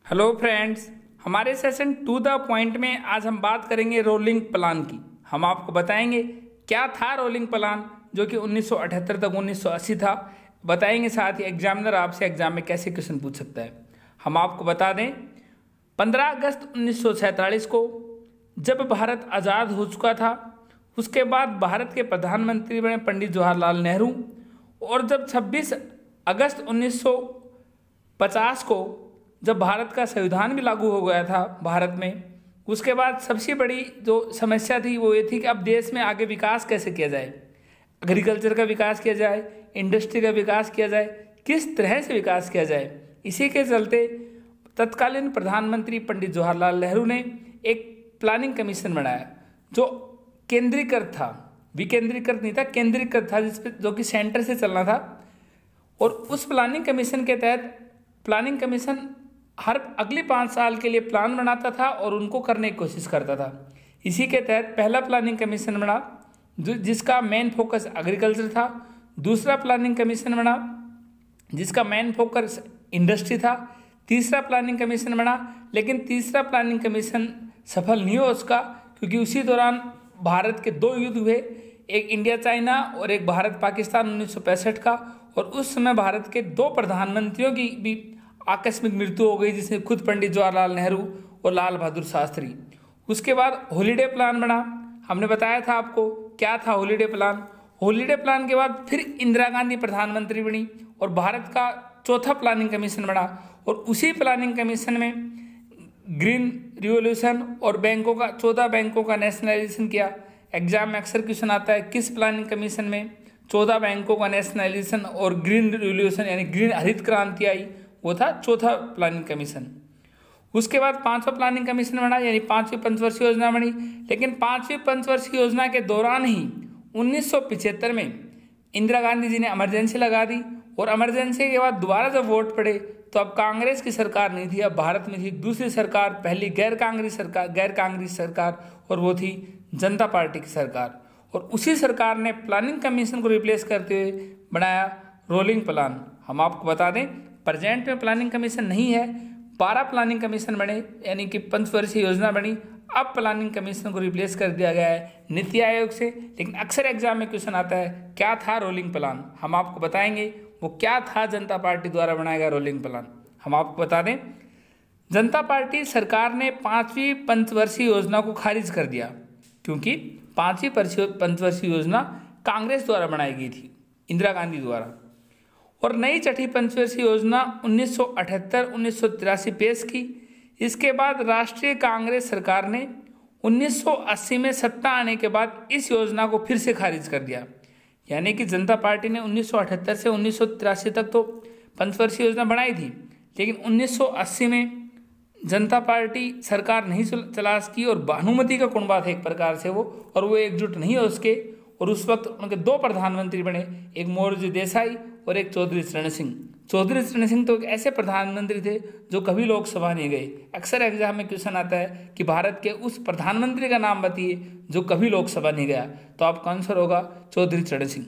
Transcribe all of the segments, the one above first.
Hello friends, हमारे session to the point में आज हम बात करेंगे रोलिंग प्लान की। हम आपको बताएंगे क्या था रोलिंग प्लान, जो कि 1978 तक 1980 था। बताएंगे साथ ही एग्जामिनर आपसे एग्जाम में कैसे क्वेश्चन पूछ सकता है। हम आपको बता दें 15 अगस्त 1947 को जब भारत आज़ाद हो चुका था, उसके बाद भारत के प्रधानमंत्री बने पंडित जवाहरलाल नेहरू। और जब 26 अगस्त 1950 को जब भारत का संविधान भी लागू हो गया था भारत में, उसके बाद सबसे बड़ी जो समस्या थी वो ये थी कि अब देश में आगे विकास कैसे किया जाए, एग्रीकल्चर का विकास किया जाए, इंडस्ट्री का विकास किया जाए, किस तरह से विकास किया जाए। इसी के चलते तत्कालीन प्रधानमंत्री पंडित जवाहरलाल नेहरू ने एक प्लानिंग कमीशन बनाया जो केंद्रीकृत था, विकेंद्रीकृत नहीं था, केंद्रीकृत था, जिस पे जो कि सेंटर से चलना था। और उस प्लानिंग कमीशन के तहत प्लानिंग कमीशन हर अगले 5 साल के लिए प्लान बनाता था और उनको करने की कोशिश करता था। इसी के तहत पहला प्लानिंग कमीशन बना जिसका मेन फोकस एग्रीकल्चर था। दूसरा प्लानिंग कमीशन बना जिसका मेन फोकस इंडस्ट्री था। तीसरा प्लानिंग कमीशन बना, लेकिन तीसरा प्लानिंग कमीशन सफल नहीं हुआ उसका, क्योंकि उसी दौरान भारत के 2 युद्ध हुए, एक इंडिया चाइना और एक भारत पाकिस्तान 1965 का। और उस समय भारत के 2 प्रधानमंत्रियों की भी आकस्मिक मृत्यु हो गई, जिसमें खुद पंडित जवाहरलाल नेहरू और लाल बहादुर शास्त्री। उसके बाद हॉलीडे प्लान बना। हमने बताया था आपको क्या था हॉलीडे प्लान। हॉलीडे प्लान के बाद फिर इंदिरा गांधी प्रधानमंत्री बनी और भारत का चौथा प्लानिंग कमीशन बना। और उसी प्लानिंग कमीशन में ग्रीन रिवॉल्यूशन और बैंकों का 14 बैंकों का नेशनलाइजेशन किया। एग्जाम में अक्सर क्वेश्चन आता है किस प्लानिंग कमीशन में 14 बैंकों का नेशनलाइजेशन और ग्रीन रिवॉल्यूशन यानी ग्रीन हरित क्रांति आई, वो था चौथा प्लानिंग कमीशन। उसके बाद 5वां प्लानिंग कमीशन बना, यानी 5वीं पंचवर्षीय योजना बनी। लेकिन 5वीं पंचवर्षीय योजना के दौरान ही 1975 में इंदिरा गांधी जी ने इमरजेंसी लगा दी। और इमरजेंसी के बाद दोबारा जब वोट पड़े तो अब कांग्रेस की सरकार नहीं थी, अब भारत में थी दूसरी सरकार, पहली गैर कांग्रेस सरकार, और वो थी जनता पार्टी की सरकार। और उसी सरकार ने प्लानिंग कमीशन को रिप्लेस करते हुए बनाया रोलिंग प्लान। हम आपको बता दें प्रेजेंट में प्लानिंग कमीशन नहीं है, 12 प्लानिंग कमीशन बने, यानी कि पंचवर्षीय योजना बनी। अब प्लानिंग कमीशन को रिप्लेस कर दिया गया है नीति आयोग से। लेकिन अक्सर एग्जाम में क्वेश्चन आता है क्या था रोलिंग प्लान। हम आपको बताएंगे वो क्या था जनता पार्टी द्वारा बनाया गया रोलिंग प्लान। हम आपको बता दें जनता पार्टी सरकार ने 5वीं पंचवर्षीय योजना को खारिज कर दिया, क्योंकि 5वीं पंचवर्षीय योजना कांग्रेस द्वारा बनाई गई थी, इंदिरा गांधी द्वारा। और नई छठी पंचवर्षीय योजना 1978-1983 पेश की। इसके बाद राष्ट्रीय कांग्रेस सरकार ने 1980 में सत्ता आने के बाद इस योजना को फिर से खारिज कर दिया। यानी कि जनता पार्टी ने 1978 से 1983 तक तो पंचवर्षीय योजना बनाई थी, लेकिन 1980 में जनता पार्टी सरकार नहीं चला सकी और भानुमति का कुंभा था एक प्रकार से वो, और वो एकजुट नहीं हो उसके। और उस वक्त उनके 2 प्रधानमंत्री बने, एक मोरारजी देसाई और एक चौधरी चरण सिंह। चौधरी चरण सिंह तो एक ऐसे प्रधानमंत्री थे जो कभी लोकसभा नहीं गए। अक्सर एग्जाम में क्वेश्चन आता है कि भारत के उस प्रधानमंत्री का नाम बताइए जो कभी लोकसभा नहीं गया, तो आपका आंसर होगा चौधरी चरण सिंह।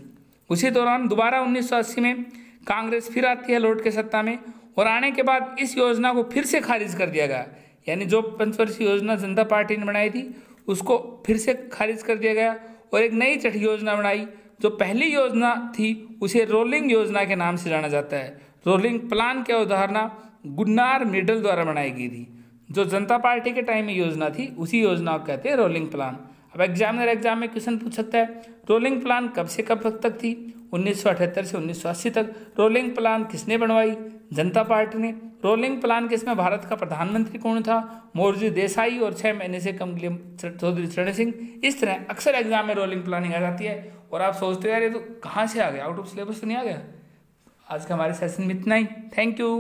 उसी दौरान दोबारा 1980 में कांग्रेस फिर आती है लौट के सत्ता में, और आने के बाद इस योजना को फिर से खारिज कर दिया गया। यानी जो पंचवर्षीय योजना जनता पार्टी ने बनाई थी उसको फिर से खारिज कर दिया गया और एक नई छठी योजना बनाई। जो पहली योजना थी उसे रोलिंग योजना के नाम से जाना जाता है। रोलिंग प्लान की अवधारणा गुन्नार मिडल द्वारा बनाई गई थी। जो जनता पार्टी के टाइम में योजना थी उसी योजना को कहते हैं रोलिंग प्लान। अब एग्जाम में क्वेश्चन पूछ सकता है रोलिंग प्लान कब से कब तक थी, 1978 से 1980 तक। रोलिंग प्लान किसने बनवाई, जनता पार्टी ने। रोलिंग प्लान के इसमें भारत का प्रधानमंत्री कौन था, मोरारजी देसाई, और 6 महीने से कम के लिए चौधरी चरण सिंह। इस तरह अक्सर एग्जाम में रोलिंग प्लानिंग आ जाती है और आप सोचते हो यार ये तो कहाँ से आ गया, आउट ऑफ सिलेबस तो नहीं आ गया। आज का हमारे सेशन में इतना ही। Thank you.